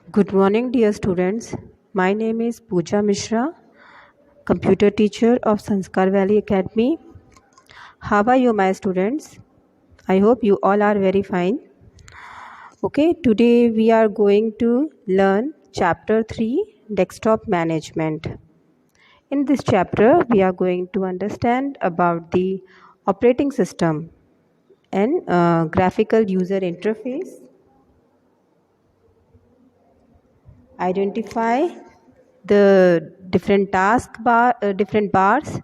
Good morning, dear students. My name is Pooja Mishra, computer teacher of Sanskar Valley Academy. How are you, my students? I hope you all are very fine. Okay, today we are going to learn chapter 3, desktop management. In this chapter, we are going to understand about the operating system and graphical user interface. Identify the different different bars,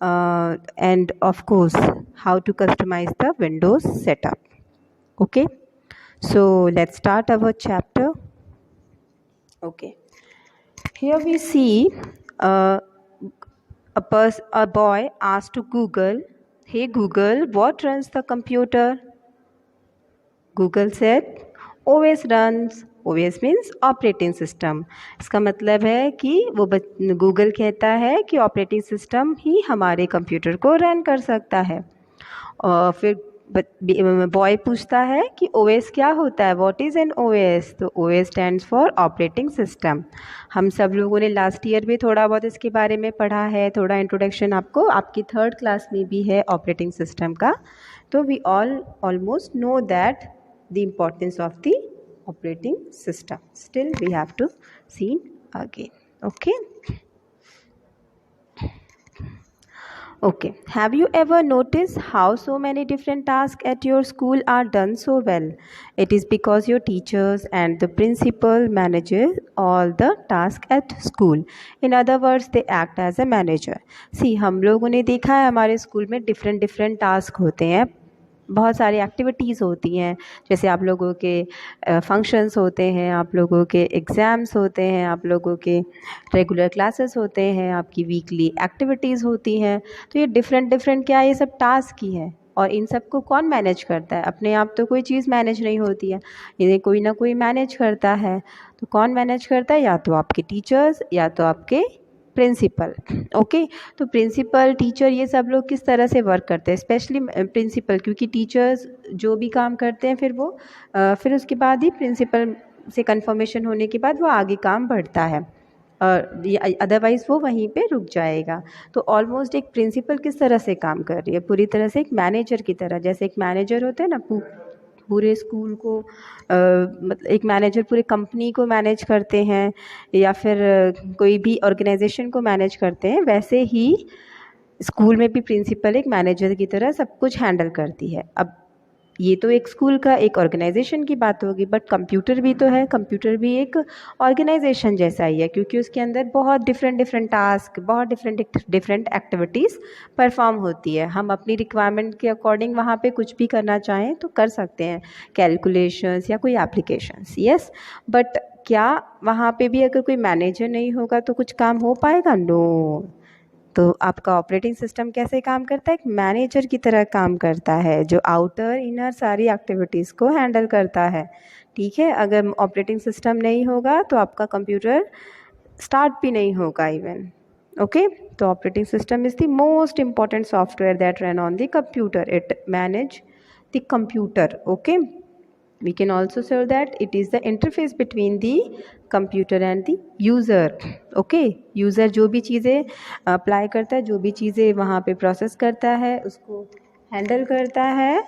and of course how to customize the Windows setup. Okay, so let's start our chapter. Okay, here we see a boy asked to Google, "Hey Google, what runs the computer?" Google said, OS runs. OS means operating system. इसका मतलब है कि वो Google कहता है कि operating system ही हमारे computer को रन कर सकता है. और फिर बॉय पूछता है कि ओएस क्या होता है, व्हाट इज़ एन ओएस. तो OS stands for operating system. हम सब लोगों ने लास्ट ईयर भी थोड़ा बहुत इसके बारे में पढ़ा है. थोड़ा इंट्रोडक्शन आपको आपकी 3rd क्लास में भी है ऑपरेटिंग सिस्टम का. तो we almost know that the importance of the operating system. Still we have to see again. Okay, have you ever noticed how so many different tasks at your school are done so well? It is because your teachers and the principal manages all the tasks at school. In other words, they act as a manager. See, हम लोगों ने देखा है हमारे school में different task होते हैं. बहुत सारी एक्टिविटीज़ होती हैं. जैसे आप लोगों के फंक्शंस होते हैं, आप लोगों के एग्ज़ाम्स होते हैं, आप लोगों के रेगुलर क्लासेस होते हैं, आपकी वीकली एक्टिविटीज़ होती हैं. तो ये डिफरेंट क्या, ये सब टास्क ही है. और इन सब को कौन मैनेज करता है? अपने आप तो कोई चीज़ मैनेज नहीं होती है, इन्हें कोई ना कोई मैनेज करता है. तो कौन मैनेज करता है? या तो आपके टीचर्स या तो आपके प्रिंसिपल. ओके, तो प्रिंसिपल, टीचर, ये सब लोग किस तरह से वर्क करते हैं? स्पेशली प्रिंसिपल, क्योंकि टीचर्स जो भी काम करते हैं फिर उसके बाद ही प्रिंसिपल से कंफर्मेशन होने के बाद वो आगे काम बढ़ता है, अदरवाइज़ वो वहीं पे रुक जाएगा. तो ऑलमोस्ट एक प्रिंसिपल किस तरह से काम कर रही है? पूरी तरह से एक मैनेजर की तरह. जैसे एक मैनेजर होता है ना, पूरे स्कूल को मतलब एक मैनेजर पूरे कंपनी को मैनेज करते हैं या फिर कोई भी ऑर्गेनाइजेशन को मैनेज करते हैं, वैसे ही स्कूल में भी प्रिंसिपल एक मैनेजर की तरह सब कुछ हैंडल करती है. अब ये तो एक स्कूल का एक ऑर्गेनाइजेशन की बात होगी, बट कंप्यूटर भी तो है. कंप्यूटर भी एक ऑर्गेनाइजेशन जैसा ही है, क्योंकि उसके अंदर बहुत डिफरेंट टास्क, बहुत डिफरेंट एक्टिविटीज़ परफॉर्म होती है. हम अपनी रिक्वायरमेंट के अकॉर्डिंग वहाँ पे कुछ भी करना चाहें तो कर सकते हैं, कैलकुलेशंस या कोई एप्लीकेशंस. यस, बट क्या वहाँ पे भी अगर कोई मैनेजर नहीं होगा तो कुछ काम हो पाएगा? नो. तो आपका ऑपरेटिंग सिस्टम कैसे काम करता है? एक मैनेजर की तरह काम करता है, जो आउटर इनर सारी एक्टिविटीज़ को हैंडल करता है. ठीक है, अगर ऑपरेटिंग सिस्टम नहीं होगा तो आपका कंप्यूटर स्टार्ट भी नहीं होगा इवन. ओके, तो operating system is the most important software that run on the computer. It manage the computer. Okay, we can also say that it is the interface between the computer and the user. okay, user जो भी चीज़ें apply करता है, जो भी चीज़ें वहाँ पे प्रोसेस करता है, उसको हैंडल करता है,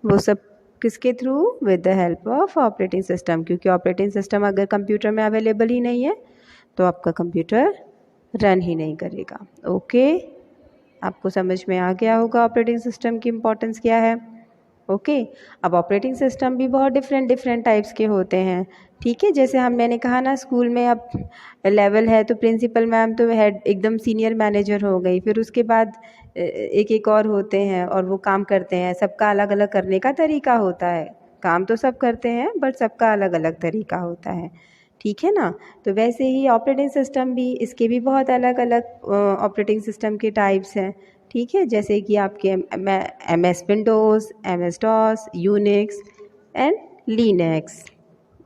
वो सब किसके through? With the help of operating system. क्योंकि ऑपरेटिंग सिस्टम अगर कंप्यूटर में अवेलेबल ही नहीं है तो आपका कंप्यूटर रन ही नहीं करेगा. ओके, आपको समझ में आ गया होगा ऑपरेटिंग सिस्टम की इम्पोर्टेंस क्या है. ओके, अब ऑपरेटिंग सिस्टम भी बहुत डिफरेंट टाइप्स के होते हैं. ठीक है, जैसे मैंने कहा ना, स्कूल में अब लेवल है तो प्रिंसिपल मैम तो हेड एकदम सीनियर मैनेजर हो गई. फिर उसके बाद एक और होते हैं और वो काम करते हैं. सबका अलग अलग करने का तरीका होता है. काम तो सब करते हैं बट सबका अलग अलग तरीका होता है. ठीक है ना. तो वैसे ही ऑपरेटिंग सिस्टम भी, इसके भी बहुत अलग अलग ऑपरेटिंग सिस्टम के टाइप्स हैं. ठीक है, जैसे कि आपके MS Windows, MS DOS, Unix and Linux,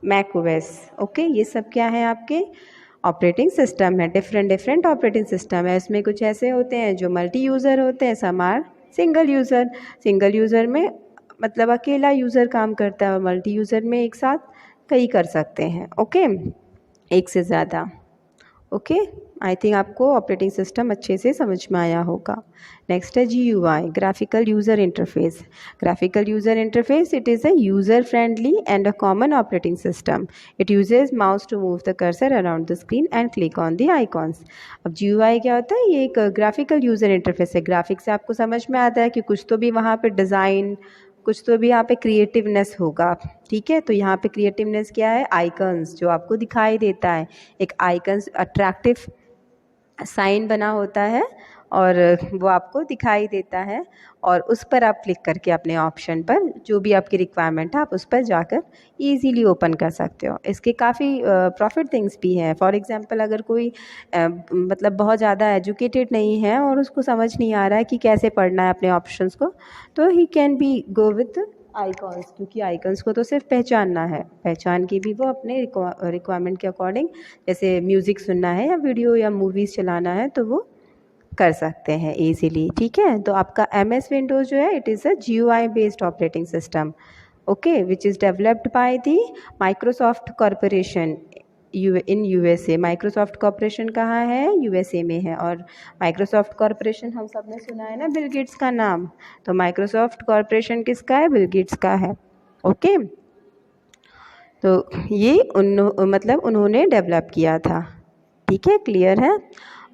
Mac OS. Okay, ये सब क्या है? आपके ऑपरेटिंग सिस्टम है. डिफरेंट ऑपरेटिंग सिस्टम है. इसमें कुछ ऐसे होते हैं जो मल्टी यूज़र होते हैं, सम आर सिंगल यूज़र में मतलब अकेला यूज़र काम करता है, और मल्टी यूज़र में एक साथ कई कर सकते हैं। ओके, एक से ज़्यादा। ओके, आई थिंक आपको ऑपरेटिंग सिस्टम अच्छे से समझ में आया होगा। नेक्स्ट है GUI, graphical user interface. Graphical user interface, it is a user friendly and a common operating system. It uses mouse to move the cursor around the screen and click on the icons. अब GUI क्या होता है? ये एक graphical user interface है। Graphic से आपको समझ में आता है कि कुछ तो भी वहाँ पे डिज़ाइन, कुछ तो भी यहाँ पे क्रिएटिवनेस होगा। ठीक है, तो यहाँ पे क्रिएटिवनेस क्या है? आइकन्स जो आपको दिखाई देता है, एक आइकन्स अट्रैक्टिव साइन बना होता है और वो आपको दिखाई देता है, और उस पर आप क्लिक करके अपने ऑप्शन पर जो भी आपकी रिक्वायरमेंट है आप उस पर जाकर इजीली ओपन कर सकते हो। इसके काफ़ी प्रॉफिट थिंग्स भी हैं। फॉर एग्जांपल अगर कोई मतलब बहुत ज़्यादा एजुकेटेड नहीं है और उसको समझ नहीं आ रहा है कि कैसे पढ़ना है अपने ऑप्शंस को, तो he can be go with icons, क्योंकि आइकन्स को तो सिर्फ पहचानना है, पहचान के भी वो अपने रिक्वायरमेंट के अकॉर्डिंग, जैसे म्यूज़िक सुनना है या वीडियो या मूवीज़ चलाना है तो वो कर सकते हैं इजीली। ठीक है, तो आपका MS विंडोज़ जो है it is a GUI based operating system, okay, which is developed by the Microsoft corporation in USA। Microsoft corporation कहाँ है? USA में है। और माइक्रोसॉफ्ट कॉरपोरेशन हम सब ने सुना है ना, बिल गेट्स का नाम, तो माइक्रोसॉफ्ट कॉरपोरेशन किसका है? बिल गेट्स का है। ओके, तो ये मतलब उन्होंने डेवलप किया था। ठीक है, क्लियर है?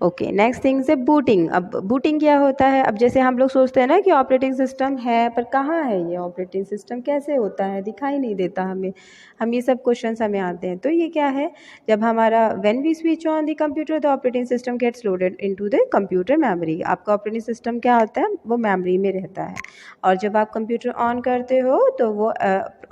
ओके, नेक्स्ट थिंग्स है बूटिंग। अब बूटिंग क्या होता है? अब जैसे हम लोग सोचते हैं ना कि ऑपरेटिंग सिस्टम है, पर कहाँ है ये ऑपरेटिंग सिस्टम, कैसे होता है, दिखाई नहीं देता हमें, हम ये सब क्वेश्चंस हमें आते हैं। तो ये क्या है? जब हमारा when we switch on the computer the operating system gets loaded into the computer memory. आपका ऑपरेटिंग सिस्टम क्या होता है? वो मेमोरी में रहता है, और जब आप कंप्यूटर ऑन करते हो तो वो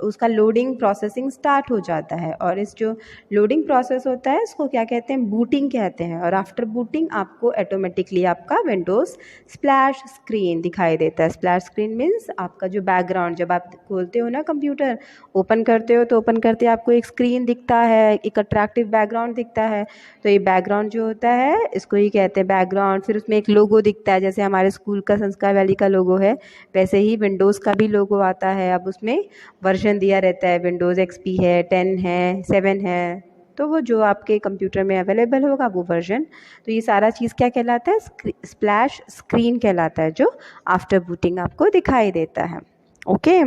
उसका लोडिंग प्रोसेसिंग स्टार्ट हो जाता है, और इस जो लोडिंग प्रोसेस होता है इसको क्या कहते हैं? बूटिंग कहते हैं। और आफ्टर बूटिंग आपको ऑटोमेटिकली आपका विंडोज़ स्प्लैश स्क्रीन दिखाई देता है। स्प्लैश स्क्रीन मीन्स आपका जो बैकग्राउंड, जब आप खोलते हो ना कंप्यूटर, ओपन करते हो तो ओपन करते आपको एक स्क्रीन दिखता है, एक अट्रैक्टिव बैकग्राउंड दिखता है। तो ये बैकग्राउंड जो होता है इसको ही कहते हैं बैकग्राउंड। फिर उसमें एक लोगो दिखता है, जैसे हमारे स्कूल का संस्कार वैली का लोगो है, वैसे ही विंडोज़ का भी लोगो आता है। अब उसमें वर्जन दिया रहता है, विंडोज़ XP है, 10 है, 7 है, तो वो जो आपके कंप्यूटर में अवेलेबल होगा वो वर्जन। तो ये सारा चीज़ क्या कहलाता है? स्प्लैश स्क्रीन कहलाता है, जो आफ्टर बूटिंग आपको दिखाई देता है। ओके,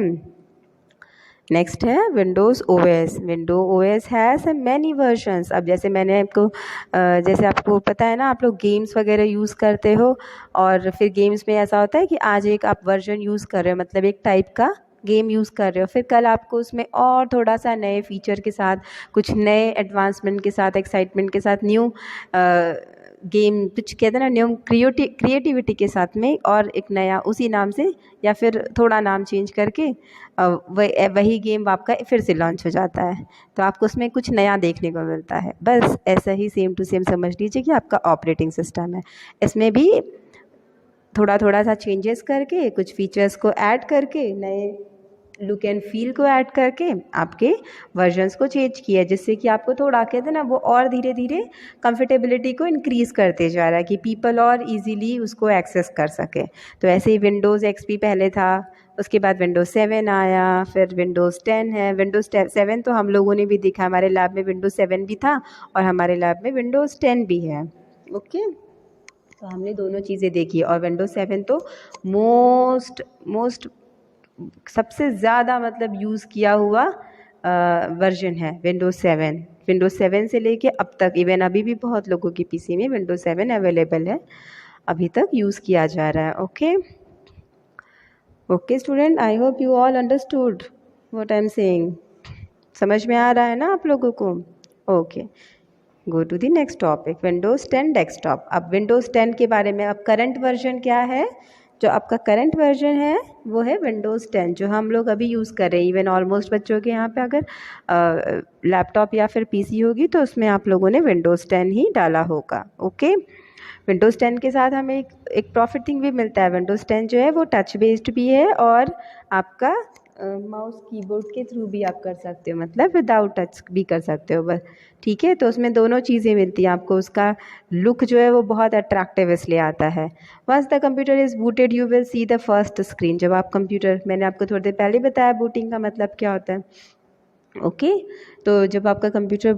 नेक्स्ट है Windows OS। Window OS has many versions. अब जैसे मैंने आपको जैसे आपको पता है ना, आप लोग गेम्स वगैरह यूज़ करते हो, और फिर गेम्स में ऐसा होता है कि आज एक आप वर्जन यूज़ कर रहे हो, मतलब एक टाइप का गेम यूज़ कर रहे हो, फिर कल आपको उसमें और थोड़ा सा नए फीचर के साथ, कुछ नए एडवांसमेंट के साथ, एक्साइटमेंट के साथ, न्यू गेम कुछ कहते हैं ना, न्यू क्रिएटिविटी के साथ में और एक नया उसी नाम से, या फिर थोड़ा नाम चेंज करके वही गेम आपका फिर से लॉन्च हो जाता है, तो आपको उसमें कुछ नया देखने को मिलता है। बस ऐसा ही सेम टू सेम समझ लीजिए कि आपका ऑपरेटिंग सिस्टम है। इसमें भी थोड़ा थोड़ा सा चेंजेस करके, कुछ फीचर्स को ऐड करके, नए लुक एंड फील को ऐड करके आपके वर्जन्स को चेंज किया, जिससे कि आपको थोड़ा कहते हैं ना, वो और धीरे धीरे कंफर्टेबिलिटी को इंक्रीज़ करते जा रहा है कि पीपल और इजीली उसको एक्सेस कर सके। तो ऐसे ही विंडोज़ XP पहले था, उसके बाद विंडोज़ 7 आया, फिर विंडोज़ 10 है। विंडोज़ 7 तो हम लोगों ने भी देखा, हमारे लैब में विंडोज़ 7 भी था और हमारे लैब में विंडोज़ 10 भी है। ओके, तो हमने दोनों चीज़ें देखी, और विंडोज़ 7 तो मोस्ट सबसे ज़्यादा मतलब यूज़ किया हुआ वर्जन है विंडोज़ 7। विंडोज़ 7 से लेके अब तक, इवन अभी भी बहुत लोगों की PC में विंडोज़ 7 अवेलेबल है, अभी तक यूज़ किया जा रहा है। Okay okay student, I hope you all understood what I am saying. समझ में आ रहा है ना आप लोगों को? Okay, go to the next topic, Windows 10 desktop. अब विंडोज़ 10 के बारे में, अब करंट वर्जन क्या है? जो आपका करंट वर्जन है वो है विंडोज़ 10, जो हम लोग अभी यूज़ कर रहे हैं। इवन ऑलमोस्ट बच्चों के यहाँ पे अगर लैपटॉप या फिर PC होगी तो उसमें आप लोगों ने विंडोज़ 10 ही डाला होगा। ओके, विंडोज़ 10 के साथ हमें एक प्रॉफिट थिंग भी मिलता है। विंडोज़ 10 जो है वो टच बेस्ड भी है, और आपका माउस कीबोर्ड के थ्रू भी आप कर सकते हो, मतलब विदाउट टच भी कर सकते हो बस। ठीक है, तो उसमें दोनों चीज़ें मिलती हैं आपको। उसका लुक जो है वो बहुत अट्रैक्टिव इसलिए आता है। Once the computer is booted you will see the first screen. जब आप कंप्यूटर, मैंने आपको थोड़ी देर पहले बताया बूटिंग का मतलब क्या होता है। ओके। तो जब आपका कंप्यूटर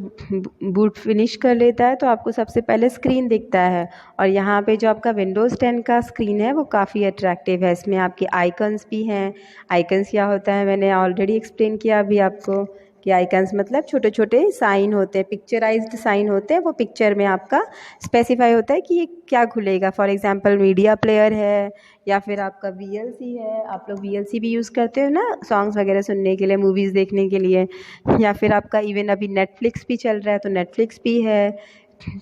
बूट फिनिश कर लेता है तो आपको सबसे पहले स्क्रीन दिखता है, और यहाँ पे जो आपका विंडोज़ 10 का स्क्रीन है वो काफ़ी अट्रैक्टिव है। इसमें आपके आइकन्स भी हैं। आइकन्स क्या होता है मैंने ऑलरेडी एक्सप्लेन किया अभी आपको, कि आइकन्स मतलब छोटे छोटे साइन होते हैं, पिक्चराइज्ड साइन होते हैं। वो पिक्चर में आपका स्पेसिफाई होता है कि ये क्या खुलेगा। फॉर एग्जांपल मीडिया प्लेयर है, या फिर आपका वीएलसी है। आप लोग वीएलसी भी यूज़ करते हो ना सॉन्ग्स वगैरह सुनने के लिए, मूवीज़ देखने के लिए। या फिर आपका इवन अभी नेटफ्लिक्स भी चल रहा है तो नेटफ्लिक्स भी है,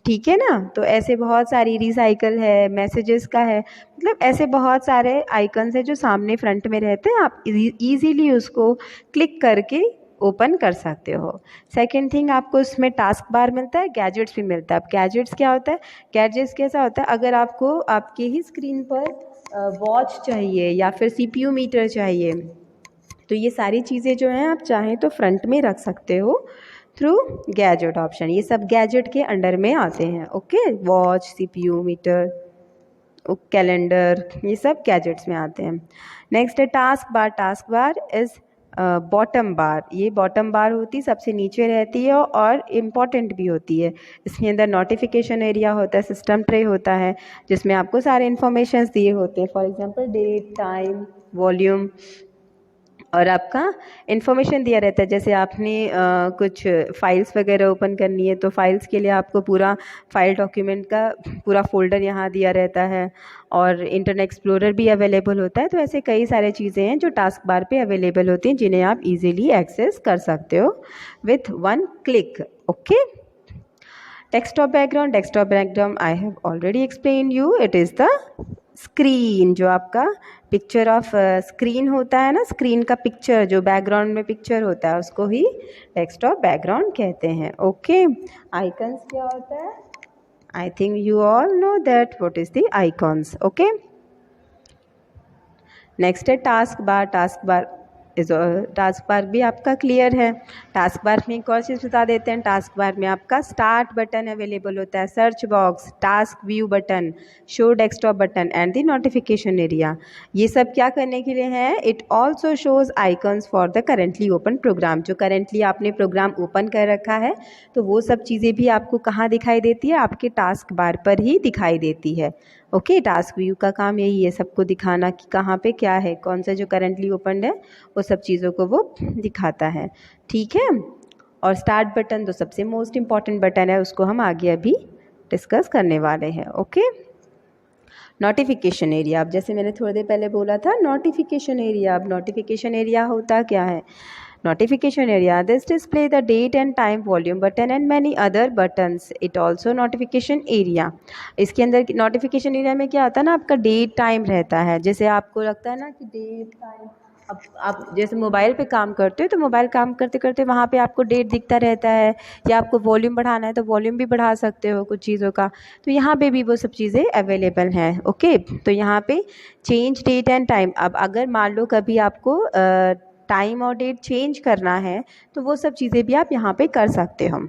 ठीक है ना। तो ऐसे बहुत सारी रिसाइकल है, मैसेजेस का है, मतलब ऐसे बहुत सारे आइकन्स हैं जो सामने फ्रंट में रहते हैं। आप इजीली उसको क्लिक करके ओपन कर सकते हो। सेकंड थिंग, आपको उसमें टास्क बार मिलता है, गैजेट्स भी मिलता है। अब गैजेट्स क्या होता है, गैजेट्स कैसा होता है, अगर आपको आपके ही स्क्रीन पर वॉच चाहिए या फिर सीपीयू मीटर चाहिए, तो ये सारी चीज़ें जो हैं आप चाहें तो फ्रंट में रख सकते हो थ्रू गैजेट ऑप्शन। ये सब गैजेट के अंडर में आते हैं। Okay, watch, CPU meter, calendar, ये सब गैजेट्स में आते हैं। नेक्स्ट है task bar. Task bar is bottom bar. ये बॉटम बार होती है, सबसे नीचे रहती है और इम्पॉर्टेंट भी होती है। इसके अंदर नोटिफिकेशन एरिया होता है, सिस्टम ट्रे होता है, जिसमें आपको सारे इन्फॉर्मेशंस दिए होते हैं। For example date, time, volume, और आपका इन्फॉर्मेशन दिया रहता है। जैसे आपने कुछ फाइल्स वगैरह ओपन करनी है तो फाइल्स के लिए आपको पूरा फाइल डॉक्यूमेंट का पूरा फोल्डर यहाँ दिया रहता है, और इंटरनेट एक्सप्लोरर भी अवेलेबल होता है। तो ऐसे कई सारे चीज़ें हैं जो टास्क बार पे अवेलेबल होती हैं, जिन्हें आप इजीली एक्सेस कर सकते हो with one click. Okay. Desktop background. Desktop background I have already explain you, it is the screen. जो आपका पिक्चर ऑफ स्क्रीन होता है ना, स्क्रीन का पिक्चर जो बैकग्राउंड में पिक्चर होता है उसको ही डेस्कटॉप बैकग्राउंड कहते हैं। ओके। आइकन्स क्या होता है, I think you all know that what is the icons. Okay. Next है task bar. Task bar task bar भी आपका क्लियर है। टास्क बार में एक और चीज़ बता देते हैं। टास्क बार में आपका स्टार्ट बटन अवेलेबल होता है, search box, task view button, show desktop button and the notification area. ये सब क्या करने के लिए है, it also shows icons for the currently open program. जो करेंटली आपने प्रोग्राम ओपन कर रखा है तो वो सब चीज़ें भी आपको कहाँ दिखाई देती है, आपके टास्क बार पर ही दिखाई देती है। ओके। टास्क व्यू का काम यही है, सबको दिखाना कि कहाँ पे क्या है, कौन सा जो करंटली ओपन है वो सब चीज़ों को वो दिखाता है, ठीक है। और स्टार्ट बटन तो सबसे मोस्ट इम्पॉर्टेंट बटन है, उसको हम आगे अभी डिस्कस करने वाले हैं। ओके। Notification area. अब जैसे मैंने थोड़ी देर पहले बोला था नोटिफिकेशन एरिया, अब नोटिफिकेशन एरिया होता क्या है, notification area, this display the date and time, volume button and many other buttons, it also notification area। इसके अंदर नोटिफिकेशन एरिया में क्या होता है ना, आपका डेट टाइम रहता है। जैसे आपको लगता है ना कि डेट टाइम, अब आप जैसे मोबाइल पे काम करते हो तो मोबाइल काम करते करते वहाँ पे आपको डेट दिखता रहता है, या आपको वॉल्यूम बढ़ाना है तो वॉल्यूम भी बढ़ा सकते हो कुछ चीज़ों का, तो यहाँ पे भी वो सब चीज़ें अवेलेबल हैं। ओके। तो यहाँ पे चेंज डेट एंड टाइम। अब अगर मान लो कभी आपको टाइम और डेट चेंज करना है तो वो सब चीज़ें भी आप यहाँ पे कर सकते हो।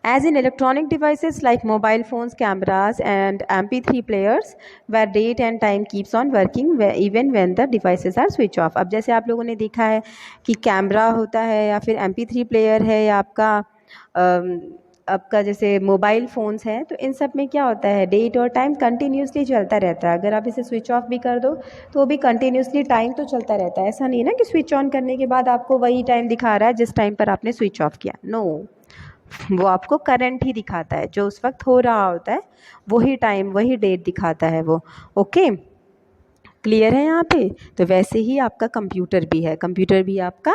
As in electronic devices like mobile phones, cameras and MP3 players, where date and time keeps on working even when the devices are switch off। अब जैसे आप लोगों ने देखा है कि कैमरा होता है या फिर MP3 प्लेयर है या आपका जैसे मोबाइल फ़ोन्स हैं, तो इन सब में क्या होता है, डेट और टाइम कंटिन्यूसली चलता रहता है। अगर आप इसे स्विच ऑफ भी कर दो तो भी कंटिन्यूसली टाइम तो चलता रहता है। ऐसा नहीं है ना कि स्विच ऑन करने के बाद आपको वही टाइम दिखा रहा है जिस टाइम पर आपने स्विच ऑफ किया, नो, वो आपको करंट ही दिखाता है, जो उस वक्त हो रहा होता है वही टाइम वही डेट दिखाता है वो। ओके, क्लियर है यहाँ पे। तो वैसे ही आपका कंप्यूटर भी है, कंप्यूटर भी आपका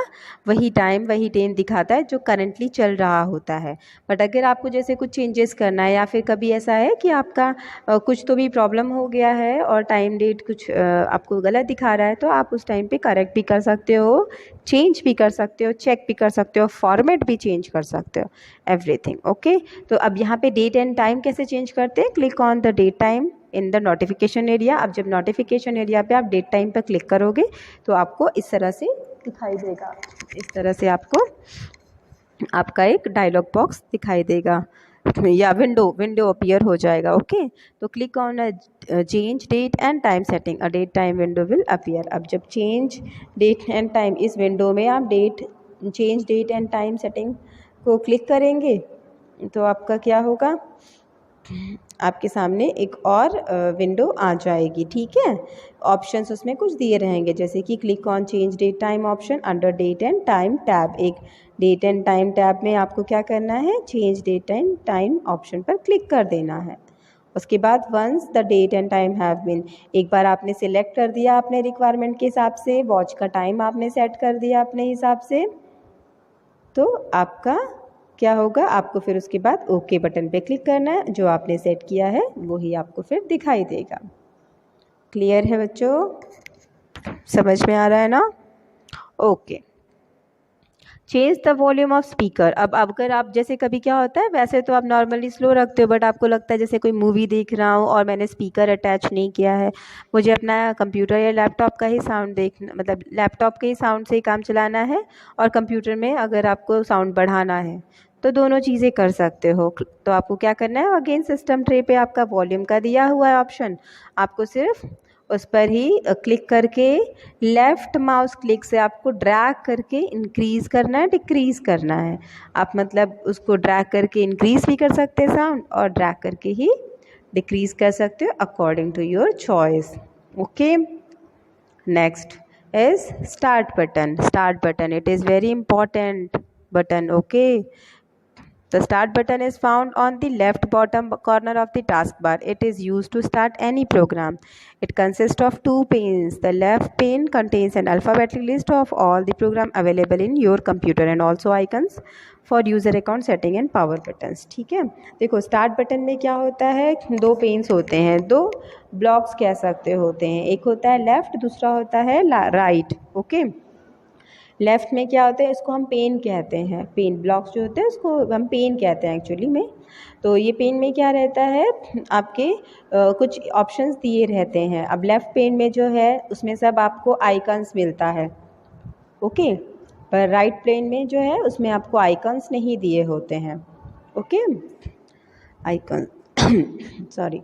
वही टाइम वही डेट दिखाता है जो करंटली चल रहा होता है। बट अगर आपको जैसे कुछ चेंजेस करना है या फिर कभी ऐसा है कि आपका कुछ तो भी प्रॉब्लम हो गया है और टाइम डेट कुछ आपको गलत दिखा रहा है, तो आप उस टाइम पे करेक्ट भी कर सकते हो, चेंज भी कर सकते हो, चेक भी कर सकते हो, फॉर्मेट भी चेंज कर सकते हो, एवरीथिंग। ओके। तो अब यहाँ पे डेट एंड टाइम कैसे चेंज करते हैं, click on the date time in the notification area. अब जब नोटिफिकेशन एरिया पे आप डेट टाइम पर क्लिक करोगे तो आपको इस तरह से दिखाई देगा, इस तरह से आपको आपका एक डायलॉग बॉक्स दिखाई देगा या विंडो अपीयर हो जाएगा। ओके। तो click on change date and time setting, a date time window will appear. अब जब चेंज डेट एंड टाइम इस विंडो में आप date change date and time setting को क्लिक करेंगे तो आपका क्या होगा, आपके सामने एक और विंडो आ जाएगी। ठीक है, ऑप्शंस उसमें कुछ दिए रहेंगे, जैसे कि click on change date time option under date and time tab. एक डेट एंड टाइम टैब में आपको क्या करना है, change date and time option पर क्लिक कर देना है। उसके बाद once the date and time have been, एक बार आपने सिलेक्ट कर दिया अपने रिक्वायरमेंट के हिसाब से, वॉच का टाइम आपने सेट कर दिया अपने हिसाब से, तो आपका क्या होगा, आपको फिर उसके बाद ओके बटन पे क्लिक करना है। जो आपने सेट किया है वही आपको फिर दिखाई देगा। क्लियर है बच्चों, समझ में आ रहा है ना? Okay. Change the volume of speaker. अब अगर आप जैसे कभी क्या होता है, वैसे तो आप नॉर्मली स्लो रखते हो बट आपको लगता है जैसे कोई मूवी देख रहा हूँ और मैंने स्पीकर अटैच नहीं किया है, मुझे अपना कंप्यूटर या लैपटॉप का ही साउंड देखना, मतलब लैपटॉप के ही साउंड से ही काम चलाना है और कंप्यूटर में अगर आपको साउंड बढ़ाना है तो दोनों चीज़ें कर सकते हो। तो आपको क्या करना है, अगेन सिस्टम ट्रे पे आपका वॉल्यूम का दिया हुआ है ऑप्शन, आपको सिर्फ उस पर ही क्लिक करके लेफ़्ट माउस क्लिक से आपको ड्रैग करके इंक्रीज़ करना है, डिक्रीज़ करना है। आप मतलब उसको ड्रैग करके इंक्रीज़ भी कर सकते हैं साउंड और ड्रैग करके ही डिक्रीज़ कर सकते हो according to your choice. Okay, next is start button. Start button, it is very important button. Okay, the start button is found on the left bottom corner of the taskbar. It is used to start any program. It consists of two panes. The left pane contains an alphabetic list of all the program available in your computer and also icons for user account setting and power buttons. ठीक है, देखो start button में क्या होता है, दो pens होते हैं, दो ब्लॉक्स कह सकते होते हैं, एक होता है लेफ़्ट, दूसरा होता है राइट। ओके, लेफ़्ट में क्या होता है, इसको हम पेन कहते हैं, पेन ब्लॉक्स जो होते हैं उसको हम पेन कहते हैं एक्चुअली में। तो ये पेन में क्या रहता है, आपके कुछ ऑप्शंस दिए रहते हैं। अब लेफ़्ट पेन में जो है उसमें सब आपको आइकन्स मिलता है। ओके, पर राइट पेन में जो है उसमें आपको आइकन्स नहीं दिए होते हैं। Okay, icon sorry,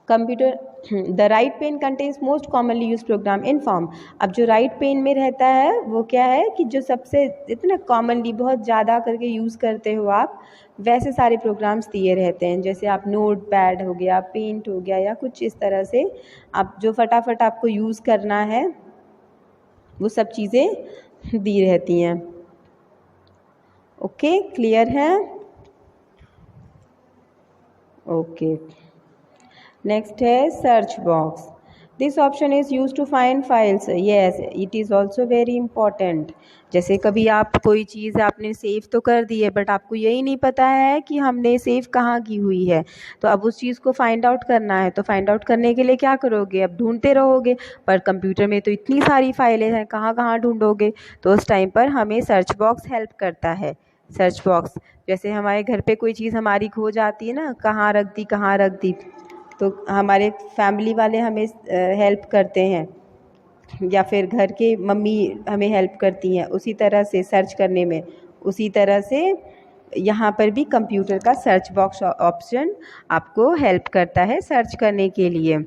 computer the right pane contains most commonly use program in form. अब जो राइट पेन में रहता है वो क्या है कि जो सबसे इतना कॉमनली बहुत ज़्यादा करके यूज़ करते हो आप, वैसे सारे प्रोग्राम्स दिए रहते हैं, जैसे आप नोट पैड हो गया, पेंट हो गया, या कुछ इस तरह से आप जो फटाफट आपको यूज़ करना है वो सब चीज़ें दी रहती हैं। ओके, क्लियर है? ओके, नेक्स्ट है search box. This option is use to find files. Yes, it is also very important. जैसे कभी आप कोई चीज़ आपने सेव तो कर दी है बट आपको यही नहीं पता है कि हमने सेव कहाँ की हुई है, तो अब उस चीज़ को फाइंड आउट करना है। तो फाइंड आउट करने के लिए क्या करोगे, अब ढूंढते रहोगे, पर कंप्यूटर में तो इतनी सारी फाइलें हैं, कहाँ कहाँ ढूंढोगे। तो उस टाइम पर हमें सर्च बॉक्स हेल्प करता है। सर्च बॉक्स, जैसे हमारे घर पे कोई चीज़ हमारी खो जाती है ना, कहाँ रख दी कहाँ रख दी, तो हमारे फैमिली वाले हमें हेल्प करते हैं या फिर घर के मम्मी हमें हेल्प करती हैं उसी तरह से सर्च करने में। उसी तरह से यहाँ पर भी कंप्यूटर का सर्च बॉक्स ऑप्शन आपको हेल्प करता है सर्च करने के लिए।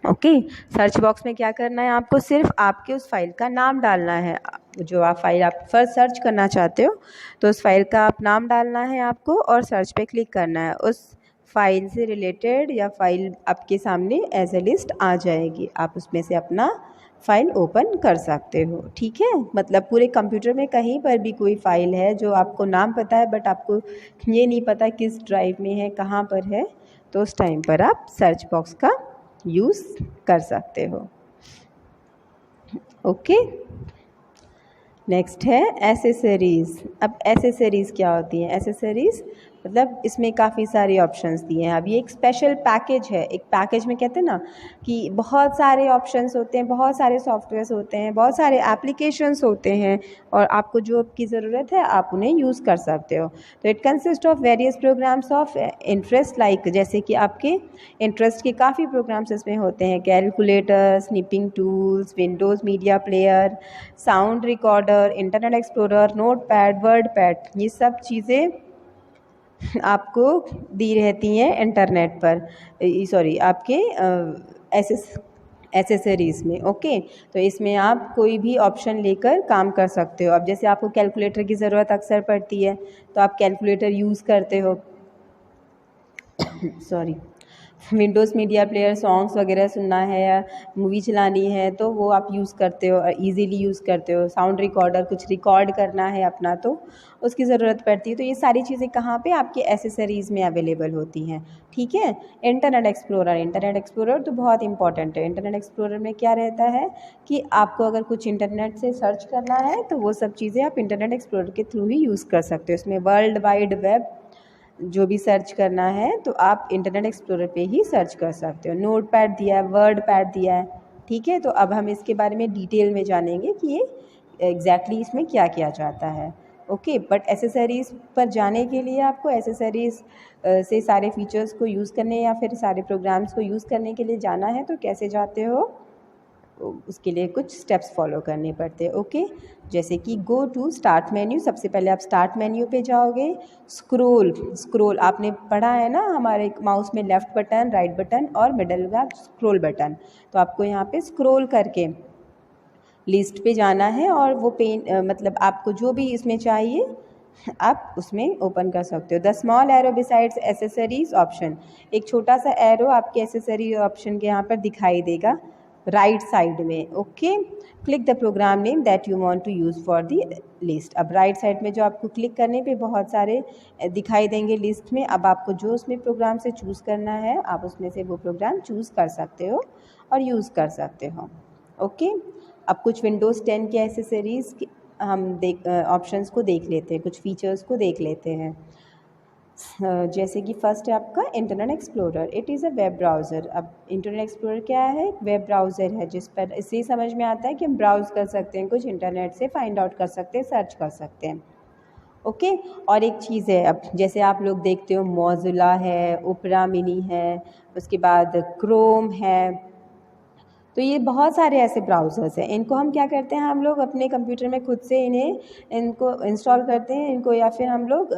ओके, सर्च बॉक्स में क्या करना है, आपको सिर्फ आपके उस फाइल का नाम डालना है, जो आप फाइल आप फर्स्ट सर्च करना चाहते हो, तो उस फाइल का आप नाम डालना है आपको और सर्च पे क्लिक करना है। उस फाइल से रिलेटेड या फाइल आपके सामने एज ए लिस्ट आ जाएगी, आप उसमें से अपना फाइल ओपन कर सकते हो। ठीक है, मतलब पूरे कंप्यूटर में कहीं पर भी कोई फाइल है जो आपको नाम पता है बट आपको ये नहीं पता किस ड्राइव में है, कहाँ पर है, तो उस टाइम पर आप सर्च बॉक्स का यूज़ कर सकते हो। ओके, नेक्स्ट है एसेसरीज़। अब एसेसरीज़ क्या होती हैं, एसेसरीज़ मतलब इसमें काफ़ी सारे ऑप्शंस दिए हैं। अब ये एक स्पेशल पैकेज है, एक पैकेज में कहते हैं ना कि बहुत सारे ऑप्शंस होते हैं, बहुत सारे सॉफ्टवेयर्स होते हैं, बहुत सारे एप्लीकेशंस होते हैं और आपको जो की ज़रूरत है आप उन्हें यूज़ कर सकते हो। तो it consist of various programs of interest, like जैसे कि आपके इंटरेस्ट के काफ़ी प्रोग्राम्स इसमें होते हैं, calculator, snipping tools, Windows media player, sound recorder, internet explorer, note pad, word pad, ये सब चीज़ें आपको दी रहती हैं इंटरनेट पर, सॉरी आपके एसेसरीज़ में। ओके, तो इसमें आप कोई भी ऑप्शन लेकर काम कर सकते हो। अब जैसे आपको कैलकुलेटर की ज़रूरत अक्सर पड़ती है तो आप कैलकुलेटर यूज़ करते हो। Sorry, Windows media player, songs वगैरह सुनना है या मूवी चलानी है तो वो आप यूज़ करते हो, इजीली यूज़ करते हो। साउंड रिकॉर्डर, कुछ रिकॉर्ड करना है अपना तो उसकी ज़रूरत पड़ती है। तो ये सारी चीज़ें कहाँ पे आपके एसेसरीज़ में अवेलेबल होती हैं, ठीक है। इंटरनेट एक्सप्लोरर तो बहुत इंपॉर्टेंट है। इंटरनेट एक्सप्लोरर में क्या रहता है कि आपको अगर कुछ इंटरनेट से सर्च करना है तो वो सब चीज़ें आप इंटरनेट एक्सप्लोरर के थ्रू ही यूज़ कर सकते हो। इसमें वर्ल्ड वाइड वेब जो भी सर्च करना है तो आप इंटरनेट एक्सप्लोरर पे ही सर्च कर सकते हो। नोट पैड दिया है, वर्ड पैड दिया है, ठीक है। तो अब हम इसके बारे में डिटेल में जानेंगे कि ये एग्जैक्टली इसमें क्या किया जाता है। ओके, बट एसेसरीज़ पर जाने के लिए आपको एसेसरीज़ से सारे फीचर्स को यूज़ करने या फिर सारे प्रोग्राम्स को यूज़ करने के लिए जाना है तो कैसे जाते हो, उसके लिए कुछ स्टेप्स फॉलो करने पड़ते हैं। ओके, जैसे कि गो टू स्टार्ट मेन्यू। सबसे पहले आप स्टार्ट मेन्यू पे जाओगे। स्क्रोल आपने पढ़ा है ना, हमारे माउस में लेफ़्ट बटन, राइट बटन और मिडल का स्क्रोल बटन। तो आपको यहाँ पे स्क्रोल करके लिस्ट पे जाना है और वो मतलब आपको जो भी इसमें चाहिए आप उसमें ओपन कर सकते हो। The small arrow besides accessories option, एक छोटा सा एरो आपके एसेसरी ऑप्शन के यहाँ पर दिखाई देगा राइट साइड में। Okay, click the program name that you want to use for the list. अब राइट साइड में जो आपको क्लिक करने पे बहुत सारे दिखाई देंगे लिस्ट में। अब आपको जो उसमें प्रोग्राम से चूज़ करना है आप उसमें से वो प्रोग्राम चूज़ कर सकते हो और यूज़ कर सकते हो। ओके, अब कुछ विंडोज़ 10 के एसेसरीज़ हम ऑप्शंस को देख लेते हैं, कुछ फीचर्स को देख लेते हैं। जैसे कि फर्स्ट है आपका internet explorer. It is a web browser. अब इंटरनेट एक्सप्लोरर क्या है? वेब ब्राउज़र है जिस पर इससे समझ में आता है कि हम ब्राउज़ कर सकते हैं, कुछ इंटरनेट से फाइंड आउट कर सकते हैं, सर्च कर सकते हैं। ओके, और एक चीज़ है, अब जैसे आप लोग देखते हो मोज़िला है, ओपेरा मिनी है, उसके बाद क्रोम है, तो ये बहुत सारे ऐसे ब्राउज़र्स हैं। इनको हम क्या करते हैं, हम लोग अपने कंप्यूटर में खुद से इनको इंस्टॉल करते हैं इनको, या फिर हम लोग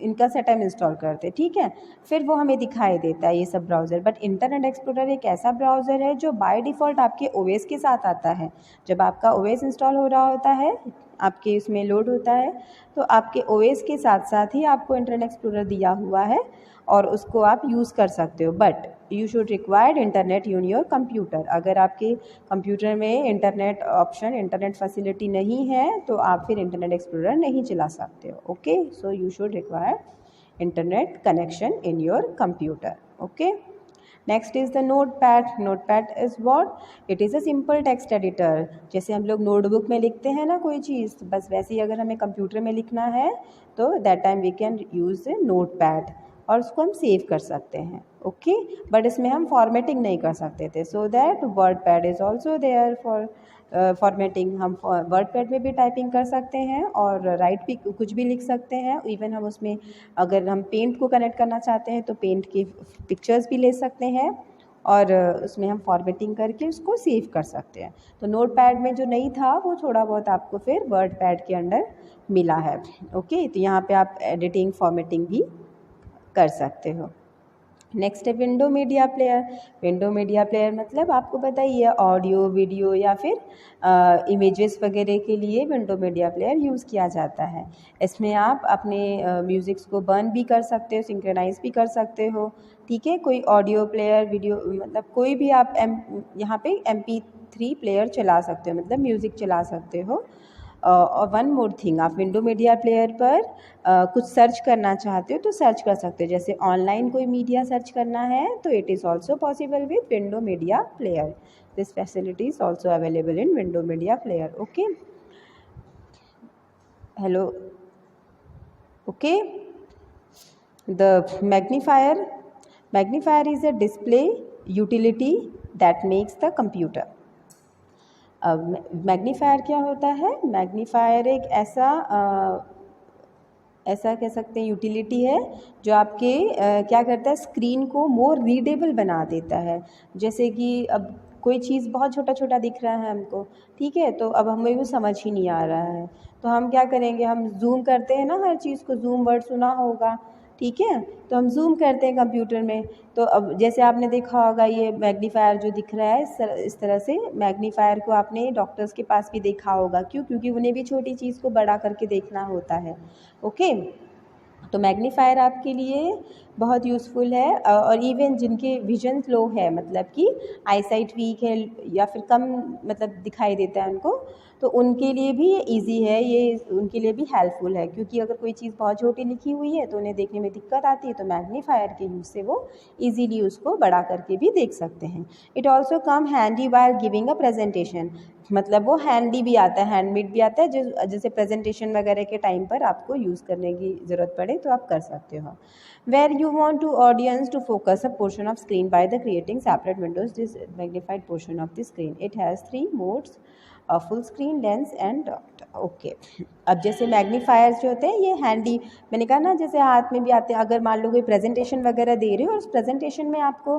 इनका सेटअप इंस्टॉल करते हैं, ठीक है। फिर वो हमें दिखाई देता है ये सब ब्राउज़र। बट इंटरनेट एक्सप्लोरर एक ऐसा ब्राउज़र है जो बाय डिफ़ॉल्ट आपके ओएस के साथ आता है। जब आपका ओएस इंस्टॉल हो रहा होता है, आपके उसमें लोड होता है, तो आपके ओएस के साथ साथ ही आपको इंटरनेट एक्सप्लोरर दिया हुआ है और उसको आप यूज़ कर सकते हो। But you should required internet in your computer. अगर आपके कंप्यूटर में इंटरनेट ऑप्शन, इंटरनेट फैसिलिटी नहीं है तो आप फिर इंटरनेट एक्सप्लोरर नहीं चला सकते हो। Okay, so you should require internet connection in your computer. Okay, next is the notepad. Notepad is what? It is a simple text editor. जैसे हम लोग नोटबुक में लिखते हैं ना कोई चीज़, बस वैसे ही अगर हमें कंप्यूटर में लिखना है तो that time we can use a notepad और उसको हम सेव कर सकते हैं। ओके, बट इसमें हम फॉर्मेटिंग नहीं कर सकते थे, so that word pad is also there for formatting. हम वर्ड पैड में भी टाइपिंग कर सकते हैं और राइट भी कुछ भी लिख सकते हैं। इवन हम उसमें अगर हम पेंट को कनेक्ट करना चाहते हैं तो पेंट की पिक्चर्स भी ले सकते हैं और उसमें हम फॉर्मेटिंग करके उसको सेव कर सकते हैं। तो नोट पैड में जो नहीं था वो थोड़ा बहुत आपको फिर वर्ड पैड के अंडर मिला है। ओके, तो यहाँ पे आप एडिटिंग फॉर्मेटिंग भी कर सकते हो। नेक्स्ट है window media player. Window media player मतलब आपको पता ही है, ऑडियो वीडियो या फिर इमेजेस वगैरह के लिए विंडो मीडिया प्लेयर यूज़ किया जाता है। इसमें आप अपने म्यूज़िक्स को बर्न भी कर सकते हो, सिंक्रोनाइज़ भी कर सकते हो, ठीक है। कोई ऑडियो प्लेयर, वीडियो मतलब कोई भी आप यहाँ पे MP3 प्लेयर चला सकते हो, मतलब म्यूज़िक चला सकते हो। और वन मोर थिंग, आप विंडो मीडिया प्लेयर पर कुछ सर्च करना चाहते हो तो सर्च कर सकते हो। जैसे ऑनलाइन कोई मीडिया सर्च करना है तो it is also possible with window media player. This facility is also available in window media player. Okay, hello, okay. The magnifier is a display utility that makes the computer. अब magnifier क्या होता है? Magnifier एक ऐसा कह सकते हैं utility है जो आपके क्या करता है, स्क्रीन को मोर रीडेबल बना देता है। जैसे कि अब कोई चीज़ बहुत छोटा छोटा दिख रहा है हमको, ठीक है, तो अब हमें वो समझ ही नहीं आ रहा है तो हम क्या करेंगे, हम जूम करते हैं ना हर चीज़ को, जूम वर्ड सुना होगा, ठीक है। तो हम जूम करते हैं कंप्यूटर में, तो अब जैसे आपने देखा होगा ये मैग्नीफायर जो दिख रहा है इस तरह से मैग्नीफायर को आपने डॉक्टर्स के पास भी देखा होगा। क्यों? क्योंकि उन्हें भी छोटी चीज़ को बड़ा करके देखना होता है। ओके, तो मैग्नीफायर आपके लिए बहुत यूज़फुल है। और इवन जिनके विजन लो है, मतलब कि आईसाइट वीक है या फिर कम मतलब दिखाई देता है उनको, तो उनके लिए भी ये ईजी है, ये उनके लिए भी हेल्पफुल है। क्योंकि अगर कोई चीज़ बहुत छोटी लिखी हुई है तो उन्हें देखने में दिक्कत आती है, तो मैग्नीफायर के यूज़ से वो ईजीली उसको बड़ा करके भी देख सकते हैं। It also come handy while giving a presentation, मतलब वो हैंडी भी आता है, हैंडमेड भी आता है, जैसे प्रेजेंटेशन वगैरह के टाइम पर आपको यूज़ करने की ज़रूरत पड़े तो आप कर सकते हो। Where you want to audience to focus a portion of screen by the creating separate windows this magnified portion of the screen. It has 3 modes, full screen, lens and dot. Okay, अब जैसे magnifier जो होते हैं ये handy, मैंने कहा ना जैसे हाथ में भी आते हैं। अगर मान लो कोई प्रेजेंटेशन वगैरह दे रहे हो और उस प्रेजेंटेशन में आपको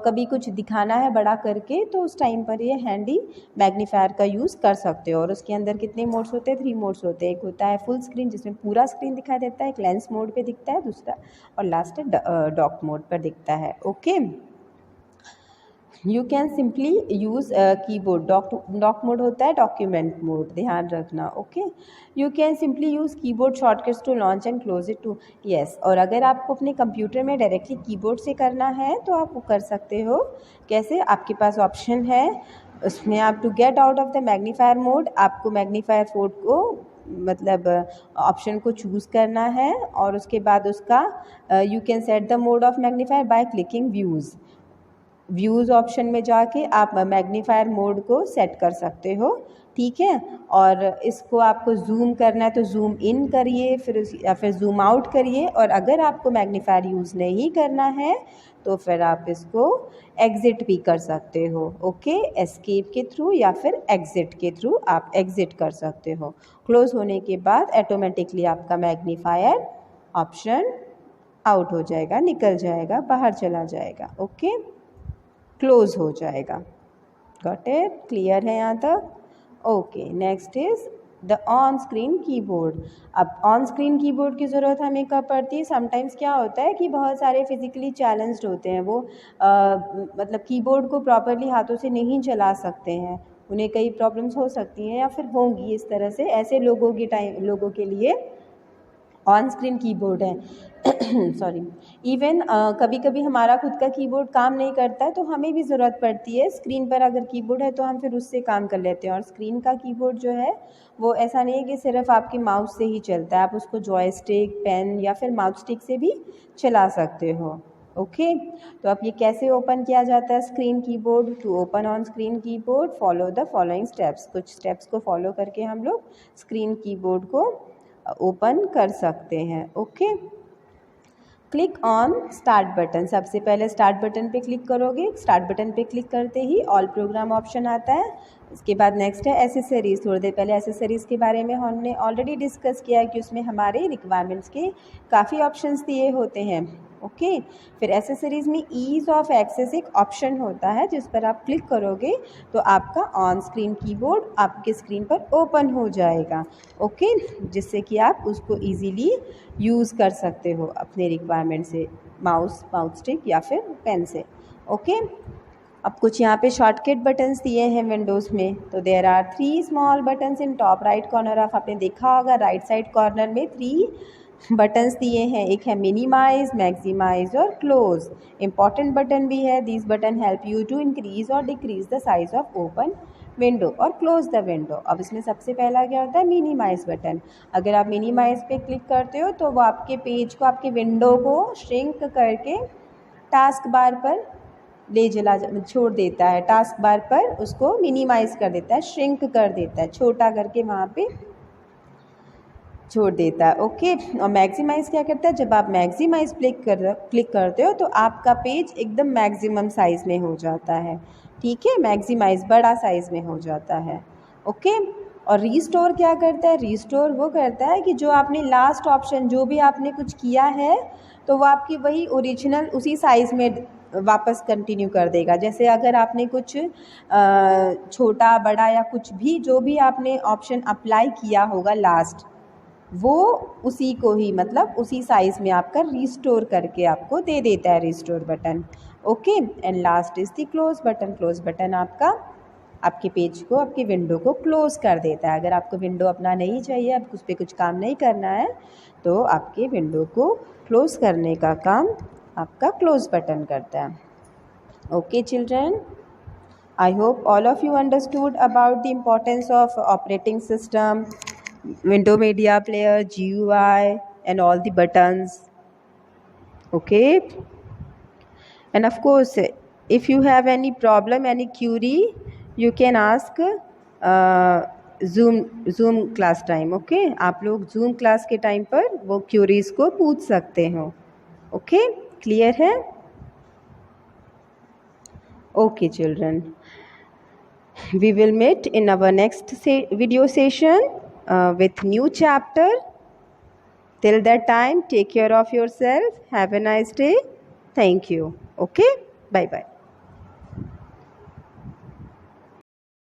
कभी कुछ दिखाना है बड़ा करके, तो उस टाइम पर ये हैंडी मैग्नीफायर का यूज़ कर सकते हो। और उसके अंदर कितने मोड्स होते हैं? 3 मोड्स होते हैं। एक होता है फुल स्क्रीन जिसमें पूरा स्क्रीन दिखाई देता है, एक लेंस मोड पे दिखता है दूसरा, और लास्ट डॉक मोड पर दिखता है। Okay, you can simply use keyboard. Dock mode होता है डॉक्यूमेंट मोड, ध्यान रखना। Okay, you can simply use keyboard shortcuts to launch and close it too. Yes, और अगर आपको अपने कंप्यूटर में डायरेक्टली कीबोर्ड से करना है तो आप वो कर सकते हो। कैसे? आपके पास ऑप्शन है उसमें, आप to get out of the magnifier mode, आपको मैग्नीफायर मोड को मतलब ऑप्शन को चूज़ करना है, और उसके बाद उसका you can set the mode of magnifier by clicking views option में जाके आप मैग्नीफायर मोड को सेट कर सकते हो। ठीक है, और इसको आपको जूम करना है तो जूम इन करिए, या फिर जूम आउट करिए। और अगर आपको मैग्नीफायर यूज़ नहीं करना है तो फिर आप इसको एग्ज़िट भी कर सकते हो। ओके, एस्केप के थ्रू या फिर एग्ज़िट के थ्रू आप एग्ज़िट कर सकते हो। क्लोज़ होने के बाद ऑटोमेटिकली आपका मैग्नीफायर ऑप्शन आउट हो जाएगा, निकल जाएगा, बाहर चला जाएगा। ओके, क्लोज हो जाएगा। Got it? क्लियर है यहाँ तक? Okay, next is the on screen keyboard. अब ऑन स्क्रीन कीबोर्ड की ज़रूरत हमें कब पड़ती है? समटाइम्स क्या होता है कि बहुत सारे फिजिकली चैलेंज्ड होते हैं, वो मतलब कीबोर्ड को प्रॉपरली हाथों से नहीं चला सकते हैं, उन्हें कई प्रॉब्लम्स हो सकती हैं या फिर होंगी इस तरह से। ऐसे लोगों के लिए ऑन स्क्रीन कीबोर्ड है। सॉरी, इवन कभी कभी हमारा खुद का कीबोर्ड काम नहीं करता है तो हमें भी ज़रूरत पड़ती है स्क्रीन पर अगर कीबोर्ड है तो हम फिर उससे काम कर लेते हैं। और स्क्रीन का कीबोर्ड जो है वो ऐसा नहीं है कि सिर्फ आपके माउस से ही चलता है, आप उसको जॉयस्टिक, पेन या फिर माउस स्टिक से भी चला सकते हो। ओके, तो अब ये कैसे ओपन किया जाता है screen keyboard? To open on screen keyboard follow the following steps. कुछ स्टेप्स को फॉलो करके हम लोग स्क्रीन कीबोर्ड को ओपन कर सकते हैं। Okay, click on start button. सबसे पहले स्टार्ट बटन पे क्लिक करोगे, स्टार्ट बटन पे क्लिक करते ही ऑल प्रोग्राम ऑप्शन आता है। इसके बाद नेक्स्ट है एसेसरीज़। थोड़ी देर पहले एसेसरीज़ के बारे में हमने ऑलरेडी डिस्कस किया है कि उसमें हमारे रिक्वायरमेंट्स के काफ़ी ऑप्शंस दिए होते हैं। ओके, फिर एसेसरीज़ में ईज़ ऑफ एक्सेस एक ऑप्शन होता है जिस पर आप क्लिक करोगे तो आपका ऑन स्क्रीन कीबोर्ड आपके स्क्रीन पर ओपन हो जाएगा। ओके, जिससे कि आप उसको ईजीली यूज़ कर सकते हो अपने रिक्वायरमेंट से, माउस स्टिक या फिर पेन से। ओके, अब कुछ यहाँ पे शॉर्टकट बटन्स दिए हैं विंडोज़ में। तो there are 3 small buttons in top right corner of, आपने देखा होगा राइट साइड कॉर्नर में 3 बटन्स दिए हैं। एक है मिनिमाइज, मैक्सिमाइज और क्लोज। इंपॉर्टेंट बटन भी है। This button help you to increase और decrease the size of open window और क्लोज द विंडो। अब इसमें सबसे पहला क्या होता है? Minimise button. अगर आप मिनिमाइज पे क्लिक करते हो तो वो आपके पेज को, आपके विंडो को श्रिंक करके टास्क बार पर छोड़ देता है। टास्क बार पर उसको मिनिमाइज कर देता है, श्रिंक कर देता है, छोटा करके वहाँ पे छोड़ देता है। ओके, और मैक्सिमाइज़ क्या करता है? जब आप मैक्सिमाइज़ क्लिक करते हो तो आपका पेज एकदम मैक्सिमम साइज़ में हो जाता है। ठीक है, मैक्सिमाइज़ बड़ा साइज़ में हो जाता है। ओके, और रीस्टोर क्या करता है? रीस्टोर वो करता है कि जो आपने लास्ट ऑप्शन, जो भी आपने कुछ किया है तो वो आपकी वही ओरिजिनल उसी साइज़ में वापस कंटिन्यू कर देगा। जैसे अगर आपने कुछ छोटा बड़ा या कुछ भी, जो भी आपने ऑप्शन अप्लाई किया होगा लास्ट, वो उसी को ही मतलब उसी साइज़ में आपका रिस्टोर करके आपको दे देता है restore button. Okay, and last is the close button. Close button आपका आपके पेज को, आपकी विंडो को क्लोज़ कर देता है। अगर आपको विंडो अपना नहीं चाहिए, अब उस पर कुछ काम नहीं करना है, तो आपके विंडो को क्लोज़ करने का काम आपका क्लोज़ बटन करता है। Okay children, I hope all of you understood about the importance of operating system, window media player, GUI, and all the buttons. Okay, and of course, if you have any problem, any query, you can ask Zoom class time. Okay, आप लोग Zoom class के time पर वो queries को पूछ सकते हो. Okay, clear है? Okay children, we will meet in our next video session with new chapter. Till that time, take care of yourself. Have a nice day. Thank you. Okay, bye bye.